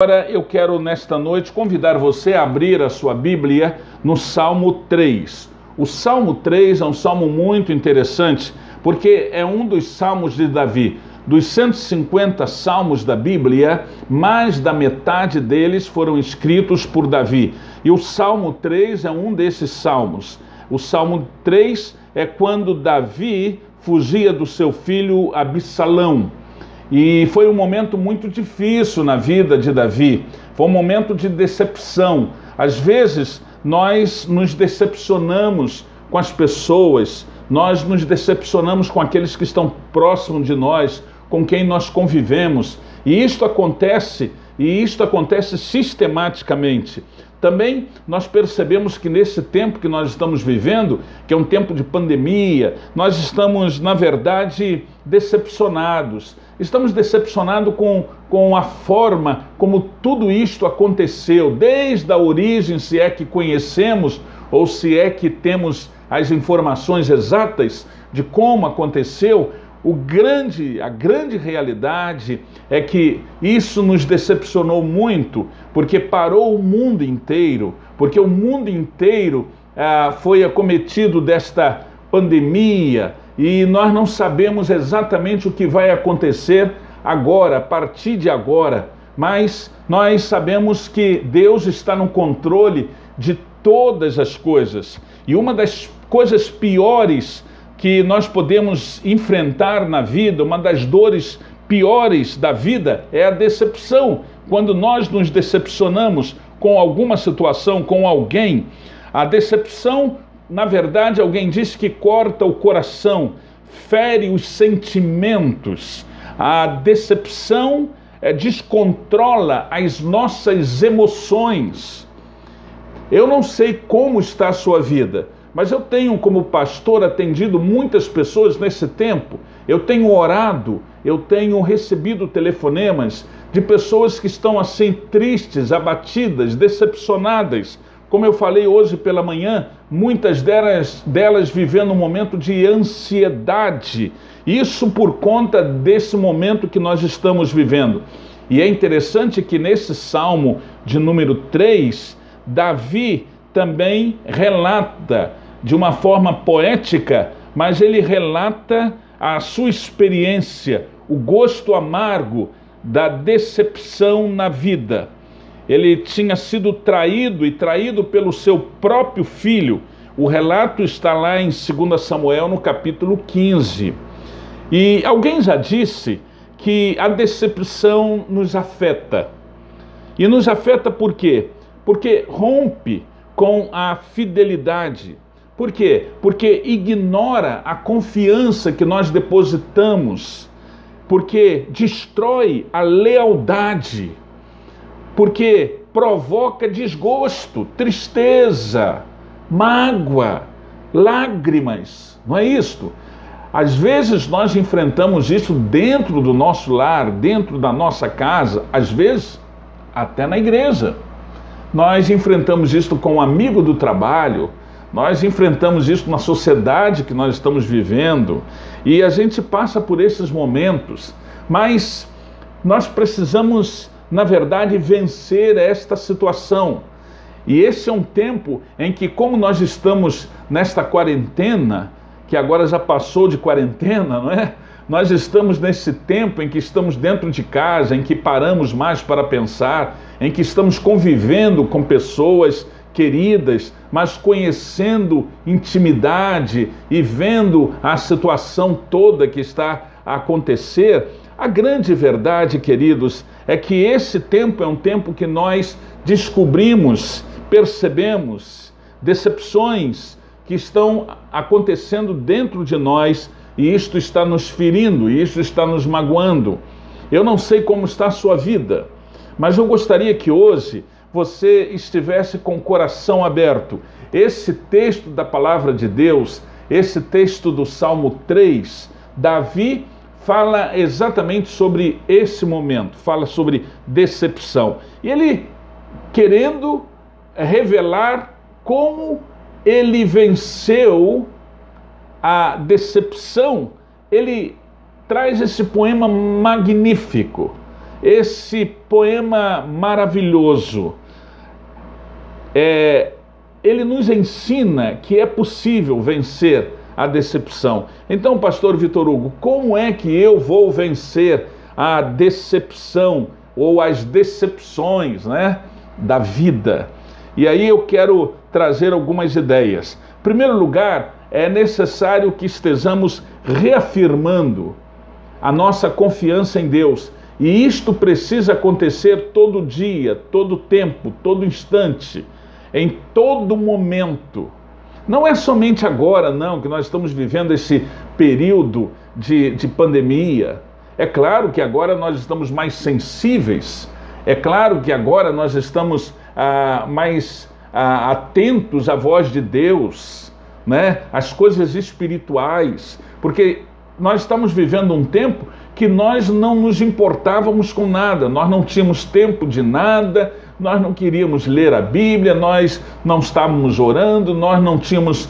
Agora eu quero nesta noite convidar você a abrir a sua Bíblia no Salmo 3. O Salmo 3 é um salmo muito interessante, porque é um dos salmos de Davi. Dos 150 salmos da Bíblia, mais da metade deles foram escritos por Davi. E o Salmo 3 é um desses salmos. O Salmo 3 é quando Davi fugia do seu filho Absalão. E foi um momento muito difícil na vida de Davi, foi um momento de decepção. Às vezes nós nos decepcionamos com as pessoas, nós nos decepcionamos com aqueles que estão próximos de nós, com quem nós convivemos, e isto acontece sistematicamente. Também nós percebemos que nesse tempo que nós estamos vivendo, que é um tempo de pandemia, nós estamos, na verdade, decepcionados. Estamos decepcionados com a forma como tudo isto aconteceu, desde a origem, se é que conhecemos ou se é que temos as informações exatas de como aconteceu. A grande realidade é que isso nos decepcionou muito, porque parou o mundo inteiro, porque o mundo inteiro foi acometido desta pandemia e nós não sabemos exatamente o que vai acontecer agora, a partir de agora, mas nós sabemos que Deus está no controle de todas as coisas. E uma das coisas piores que nós podemos enfrentar na vida, uma das dores piores da vida é a decepção. Quando nós nos decepcionamos com alguma situação, com alguém, a decepção, na verdade, alguém disse que corta o coração, fere os sentimentos. A decepção descontrola as nossas emoções. Eu não sei como está a sua vida, mas eu tenho, como pastor, atendido muitas pessoas nesse tempo. Eu tenho orado, eu tenho recebido telefonemas de pessoas que estão assim tristes, abatidas, decepcionadas. Como eu falei hoje pela manhã, muitas delas vivendo um momento de ansiedade. Isso por conta desse momento que nós estamos vivendo. E é interessante que nesse Salmo de número 3, Davi também relata de uma forma poética, mas ele relata a sua experiência, o gosto amargo da decepção na vida. Ele tinha sido traído pelo seu próprio filho. O relato está lá em 2 Samuel, no capítulo 15. E alguém já disse que a decepção nos afeta. E nos afeta por quê? Porque rompe com a fidelidade. Por quê? Porque ignora a confiança que nós depositamos, porque destrói a lealdade, porque provoca desgosto, tristeza, mágoa, lágrimas, não é isto? Às vezes nós enfrentamos isso dentro do nosso lar, dentro da nossa casa, às vezes até na igreja. Nós enfrentamos isso com um amigo do trabalho, nós enfrentamos isso na sociedade que nós estamos vivendo e a gente passa por esses momentos, mas nós precisamos, na verdade, vencer esta situação. E esse é um tempo em que, como nós estamos nesta quarentena, que agora já passou de quarentena, não é? Nós estamos nesse tempo em que estamos dentro de casa, em que paramos mais para pensar, em que estamos convivendo com pessoas queridas, mas conhecendo intimidade e vendo a situação toda que está a acontecer. A grande verdade, queridos, é que esse tempo é um tempo que nós descobrimos, percebemos decepções que estão acontecendo dentro de nós e isto está nos ferindo, e isto está nos magoando. Eu não sei como está a sua vida, mas eu gostaria que hoje você estivesse com o coração aberto. Esse texto da palavra de Deus, esse texto do Salmo 3, Davi fala exatamente sobre esse momento, fala sobre decepção. E ele querendo revelar como ele venceu a decepção, ele traz esse poema magnífico. esse poema maravilhoso, ele nos ensina que é possível vencer a decepção. Então, pastor Vitor Hugo, como é que eu vou vencer a decepção ou as decepções, né, da vida? E aí eu quero trazer algumas ideias. Em primeiro lugar, é necessário que estejamos reafirmando a nossa confiança em Deus. E isto precisa acontecer todo dia, todo tempo, todo instante, em todo momento. Não é somente agora, não, que nós estamos vivendo esse período de pandemia. É claro que agora nós estamos mais sensíveis, é claro que agora nós estamos mais atentos à voz de Deus, né? Às coisas espirituais, porque nós estamos vivendo um tempo que nós não nos importávamos com nada, nós não tínhamos tempo de nada, nós não queríamos ler a Bíblia, nós não estávamos orando, nós não tínhamos,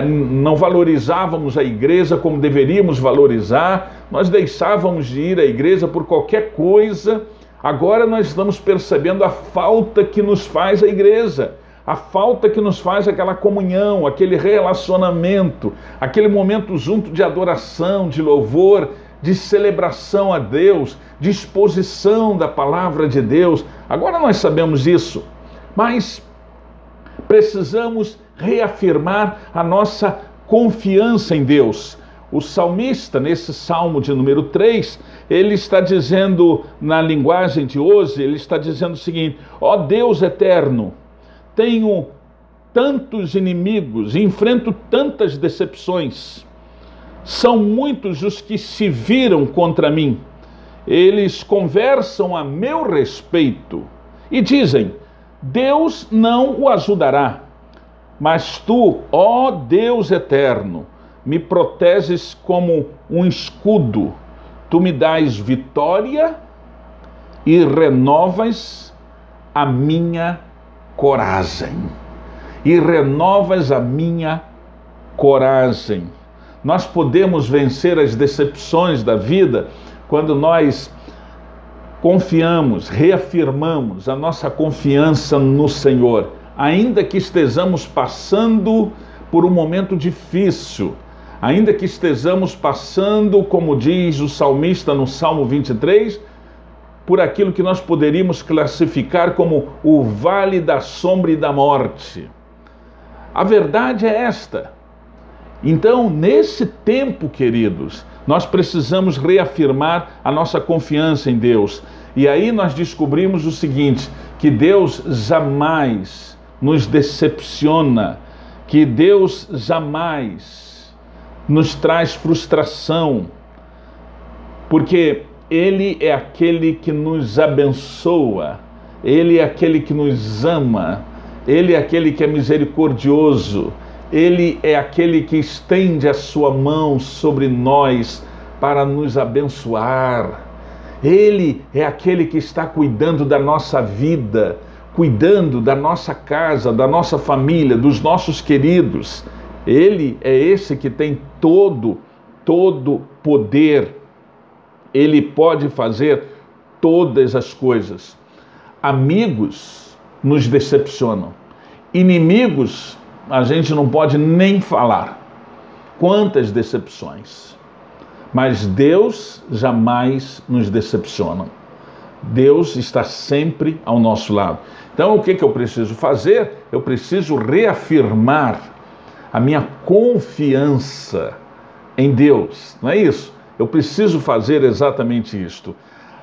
não valorizávamos a igreja como deveríamos valorizar, nós deixávamos de ir à igreja por qualquer coisa. Agora nós estamos percebendo a falta que nos faz a igreja, a falta que nos faz aquela comunhão, aquele relacionamento, aquele momento junto de adoração, de louvor, de celebração a Deus, de exposição da palavra de Deus. Agora nós sabemos isso, mas precisamos reafirmar a nossa confiança em Deus. O salmista, nesse salmo de número 3, ele está dizendo, na linguagem de hoje, ele está dizendo o seguinte: ó Deus eterno, tenho tantos inimigos, enfrento tantas decepções. São muitos os que se viram contra mim. Eles conversam a meu respeito e dizem: Deus não o ajudará. Mas tu, ó Deus eterno, me proteges como um escudo. Tu me dás vitória e renovas a minha coragem. E renovas a minha coragem. Nós podemos vencer as decepções da vida quando nós confiamos, reafirmamos a nossa confiança no Senhor, ainda que estejamos passando por um momento difícil, ainda que estejamos passando, como diz o salmista no Salmo 23, por aquilo que nós poderíamos classificar como o vale da sombra e da morte. A verdade é esta. Então, nesse tempo, queridos, nós precisamos reafirmar a nossa confiança em Deus. E aí nós descobrimos o seguinte, que Deus jamais nos decepciona, que Deus jamais nos traz frustração, porque Ele é aquele que nos abençoa, Ele é aquele que nos ama, Ele é aquele que é misericordioso, Ele é aquele que estende a sua mão sobre nós para nos abençoar. Ele é aquele que está cuidando da nossa vida, cuidando da nossa casa, da nossa família, dos nossos queridos. Ele é esse que tem todo poder. Ele pode fazer todas as coisas. Amigos nos decepcionam. Inimigos, a gente não pode nem falar. Quantas decepções. Mas Deus jamais nos decepciona. Deus está sempre ao nosso lado. Então, o que eu preciso fazer? Eu preciso reafirmar a minha confiança em Deus. Não é isso? Eu preciso fazer exatamente isto.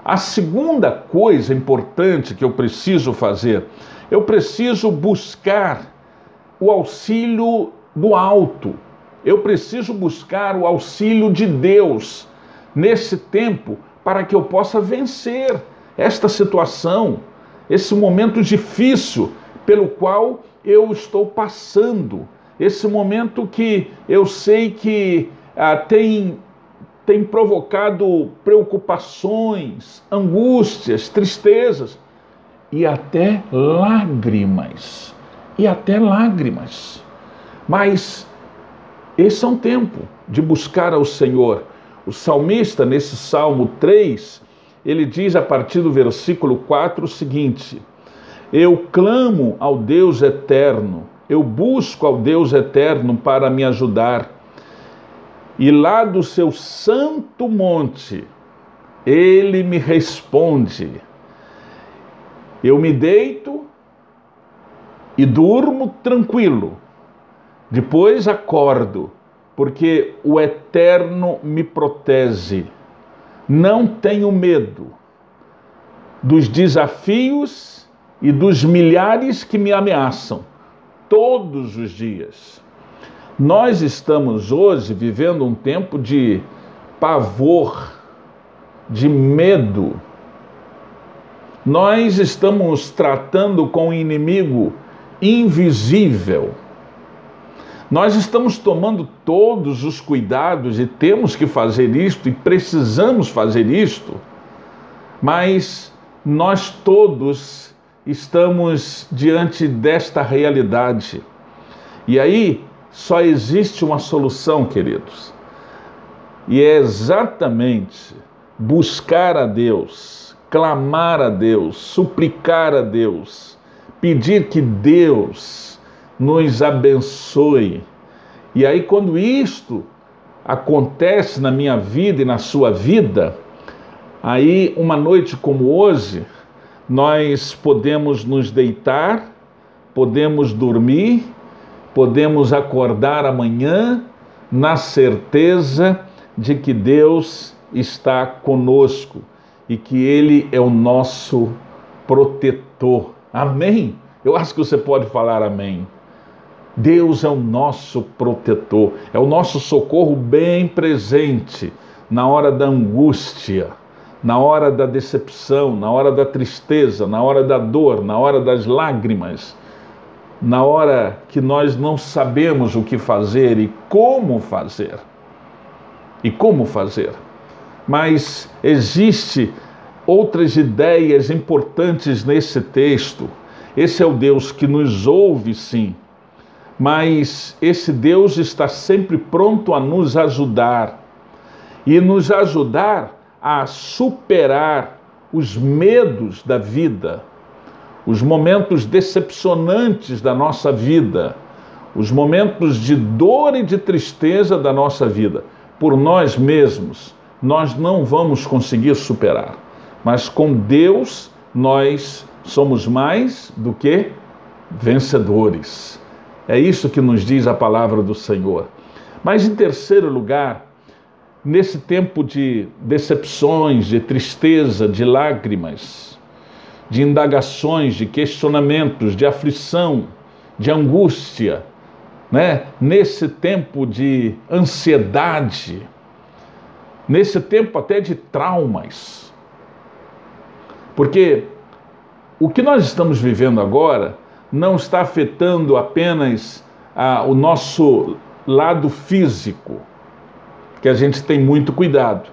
A segunda coisa importante que eu preciso fazer, eu preciso buscar o auxílio do alto. Eu preciso buscar o auxílio de Deus nesse tempo para que eu possa vencer esta situação, esse momento difícil pelo qual eu estou passando, esse momento que eu sei que tem provocado preocupações, angústias, tristezas e até lágrimas. Mas esse é um tempo de buscar ao Senhor. O salmista, nesse Salmo 3, ele diz a partir do versículo 4 o seguinte: eu clamo ao Deus eterno, eu busco ao Deus eterno para me ajudar, e lá do seu santo monte ele me responde. Eu me deito e durmo tranquilo, depois acordo, porque o Eterno me protege. Não tenho medo dos desafios e dos milhares que me ameaçam todos os dias. Nós estamos hoje vivendo um tempo de pavor, de medo. Nós estamos tratando com um inimigo invisível. Nós estamos tomando todos os cuidados e temos que fazer isto e precisamos fazer isto, mas nós todos estamos diante desta realidade. E aí só existe uma solução, queridos, e é exatamente buscar a Deus, clamar a Deus, suplicar a Deus, pedir que Deus nos abençoe. E aí, quando isto acontece na minha vida e na sua vida, aí uma noite como hoje, nós podemos nos deitar, podemos dormir, podemos acordar amanhã na certeza de que Deus está conosco e que Ele é o nosso protetor. Amém? Eu acho que você pode falar amém. Deus é o nosso protetor, é o nosso socorro bem presente na hora da angústia, na hora da decepção, na hora da tristeza, na hora da dor, na hora das lágrimas, na hora que nós não sabemos o que fazer e como fazer. E como fazer. Mas existe outras ideias importantes nesse texto. Esse é o Deus que nos ouve, sim, mas esse Deus está sempre pronto a nos ajudar e nos ajudar a superar os medos da vida, os momentos decepcionantes da nossa vida, os momentos de dor e de tristeza da nossa vida. Por nós mesmos, nós não vamos conseguir superar, mas com Deus nós somos mais do que vencedores. É isso que nos diz a palavra do Senhor. Mas em terceiro lugar, nesse tempo de decepções, de tristeza, de lágrimas, de indagações, de questionamentos, de aflição, de angústia, nesse tempo de ansiedade, nesse tempo até de traumas, porque o que nós estamos vivendo agora não está afetando apenas o nosso lado físico, que a gente tem muito cuidado,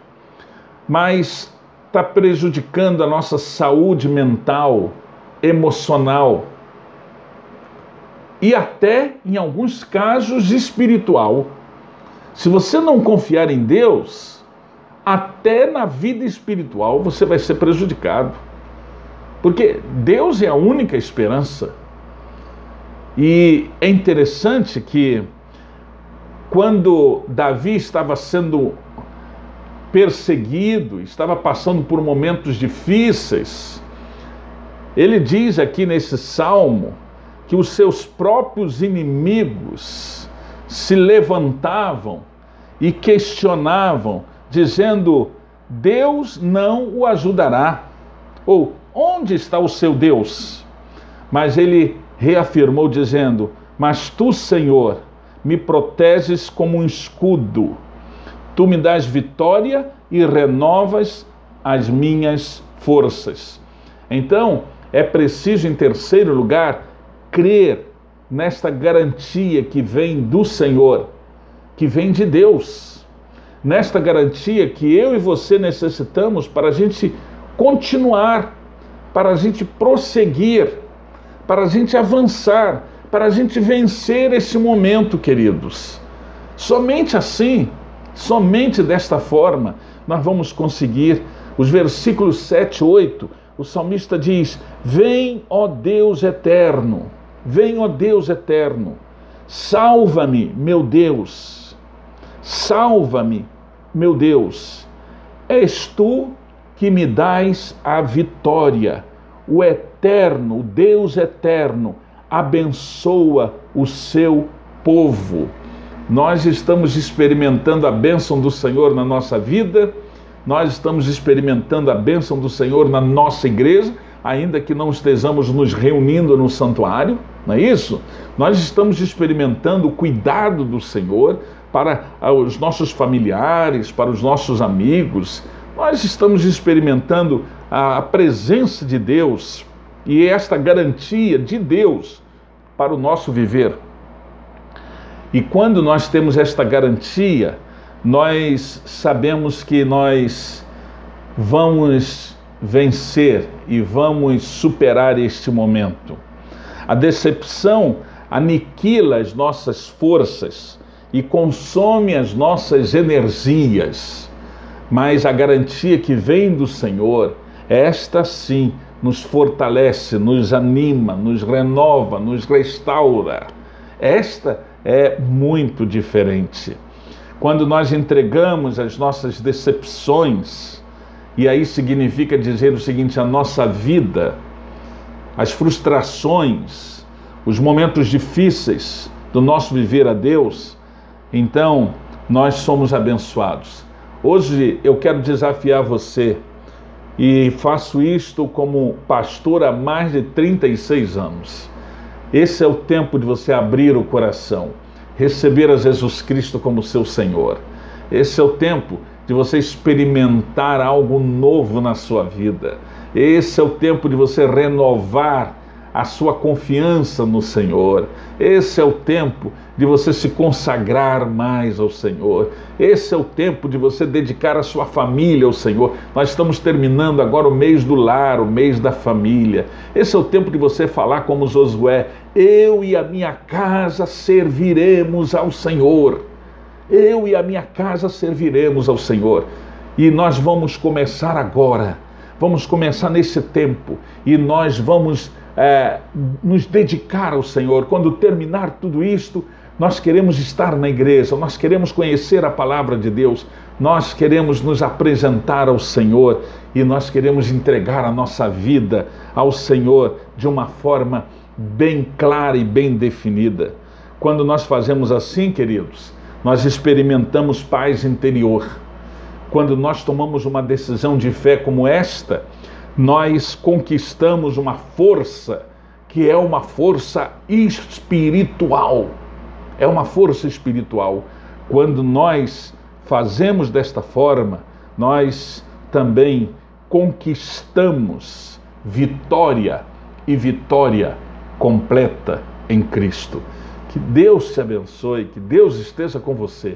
mas está prejudicando a nossa saúde mental, emocional e até, em alguns casos, espiritual. Se você não confiar em Deus, até na vida espiritual você vai ser prejudicado, porque Deus é a única esperança. E é interessante que quando Davi estava sendo perseguido, estava passando por momentos difíceis, ele diz aqui nesse salmo que os seus próprios inimigos se levantavam e questionavam, dizendo: Deus não o ajudará, ou onde está o seu Deus? Mas ele reafirmou dizendo: mas tu, Senhor, me proteges como um escudo, tu me dás vitória e renovas as minhas forças. Então, é preciso, em terceiro lugar, crer nesta garantia que vem do Senhor, que vem de Deus, nesta garantia que eu e você necessitamos para a gente continuar, para a gente prosseguir, para a gente avançar, para a gente vencer esse momento, queridos. Somente assim, somente desta forma, nós vamos conseguir Os versículos 7 e 8, o salmista diz: vem, ó Deus eterno, vem, ó Deus eterno, salva-me, meu Deus, salva-me, meu Deus, és tu que me dás a vitória, o eterno, o Deus eterno, abençoa o seu povo. Nós estamos experimentando a bênção do Senhor na nossa vida, nós estamos experimentando a bênção do Senhor na nossa igreja, ainda que não estejamos nos reunindo no santuário, não é isso? Nós estamos experimentando o cuidado do Senhor para os nossos familiares, para os nossos amigos. Nós estamos experimentando a presença de Deus e esta garantia de Deus para o nosso viver. E quando nós temos esta garantia, nós sabemos que nós vamos vencer e vamos superar este momento. A decepção aniquila as nossas forças e consome as nossas energias, mas a garantia que vem do Senhor, esta sim nos fortalece, nos anima, nos renova, nos restaura. Esta é muito diferente. Quando nós entregamos as nossas decepções, e aí significa dizer o seguinte: a nossa vida, as frustrações, os momentos difíceis do nosso viver a Deus, então nós somos abençoados. Hoje eu quero desafiar você, e faço isto como pastor há mais de 36 anos. Esse é o tempo de você abrir o coração, receber a Jesus Cristo como seu Senhor. Esse é o tempo de você experimentar algo novo na sua vida. Esse é o tempo de você renovar a sua confiança no Senhor. Esse é o tempo de você se consagrar mais ao Senhor. Esse é o tempo de você dedicar a sua família ao Senhor. Nós estamos terminando agora o mês do lar, o mês da família. Esse é o tempo de você falar como Josué: eu e a minha casa serviremos ao Senhor. Eu e a minha casa serviremos ao Senhor. E nós vamos começar agora. Vamos começar nesse tempo. E nós vamos nos dedicar ao Senhor. Quando terminar tudo isto, nós queremos estar na igreja, nós queremos conhecer a palavra de Deus, nós queremos nos apresentar ao Senhor e nós queremos entregar a nossa vida ao Senhor de uma forma bem clara e bem definida. Quando nós fazemos assim, queridos, nós experimentamos paz interior. Quando nós tomamos uma decisão de fé como esta, nós conquistamos uma força que é uma força espiritual. É uma força espiritual. Quando nós fazemos desta forma, nós também conquistamos vitória e vitória completa em Cristo. Que Deus te abençoe, que Deus esteja com você.